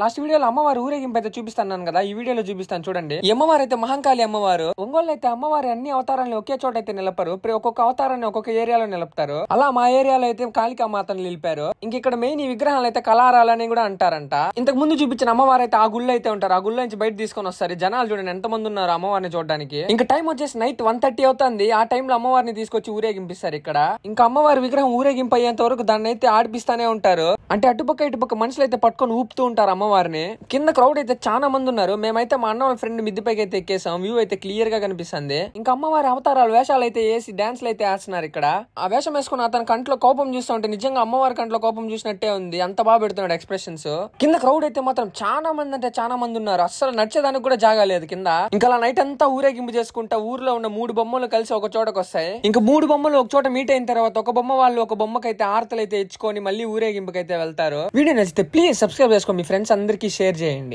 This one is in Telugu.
లాస్ట్ వీడియోలో అమ్మవారు ఊరేగింపు అయితే చూపిస్తాను కదా, ఈ వీడియోలో చూపిస్తాను చూడండి. ఈ అమ్మవారు అయితే మహంకాళి అమ్మవారు. ఒంగోలు అయితే అమ్మవారి అన్ని అవతారాలను ఒకే చోట అయితే నిలపరు, ఒక్కొక్క అవతారాన్ని ఒక్కొక్క ఏరియాలో నిలుపుతారు. అలా మా ఏరియాలో అయితే కాళికా మాతను నిలిపారు. ఇంక ఇక్కడ మెయిన్ ఈ విగ్రహాలు అయితే కళారాలని కూడా అంటారంట. ఇంతకు ముందు చూపించిన అమ్మవారు అయితే ఆ గుళ్ళు అయితే ఉంటారు, ఆ గుళ్ళ నుంచి బయట తీసుకొని వస్తారు. జనాలు చూడండి ఎంత మంది ఉన్నారు అమ్మవారిని చూడడానికి. ఇంకా టైం వచ్చేసి నైట్ 1:30 అవుతుంది. ఆ టైంలో అమ్మవారిని తీసుకొచ్చి ఊరేగింపిస్తారు ఇక్కడ. ఇంకా అమ్మవారి విగ్రహం ఊరేగింపు అయ్యేంత వరకు దాన్ని అయితే ఆడిపిస్తానే ఉంటారు. అంటే అటుపక్క ఇటుపక్క మనుషులు అయితే పట్టుకొని ఊపుతూ ఉంటారు అమ్మవారిని. కింద క్రౌడ్ అయితే చాలా మంది ఉన్నారు. మేమైతే మా అన్న వాళ్ళ ఫ్రెండ్ మిద్దిపైకి అయితే ఎక్కేసాం. వ్యూ అయితే క్లియర్ గా కనిపిస్తుంది. ఇంకా అమ్మవారి అవతారాలు వేషాలు అయితే వేసి డాన్స్లు అయితే వేస్తున్నారు ఇక్కడ. ఆ వేషం వేసుకుని అతని కంట్లో కోపం చూస్తూ ఉంటే నిజంగా అమ్మవారి కంట్లో కోపం చూసినట్టే ఉంది, అంత బాగా పెడుతున్నాడు ఎక్స్ప్రెషన్స్. కింద క్రౌడ్ అయితే మాత్రం చాలా మంది అంటే చాలా మంది ఉన్నారు. అస్సలు నడిచేదానికి కూడా జాగా లేదు కింద. ఇంకా అలా నైట్ అంతా ఊరేగింపు చేసుకుంటా ఊర్లో ఉన్న 3 బొమ్మలు కలిసి ఒక చోటకు వస్తాయి. ఇంకా 3 బొమ్మలు ఒక చోట మీట్ అయిన తర్వాత ఒక బొమ్మ వాళ్ళు ఒక బొమ్మకైతే ఆర్తలు అయితే ఇచ్చుకొని మళ్ళీ ఊరేగింపుకైతే వెళ్తారు. వీడియో నచ్చితే ప్లీజ్ సబ్స్క్రైబ్ చేసుకోండి, మీ ఫ్రెండ్స్ అందరికీ షేర్ చేయండి.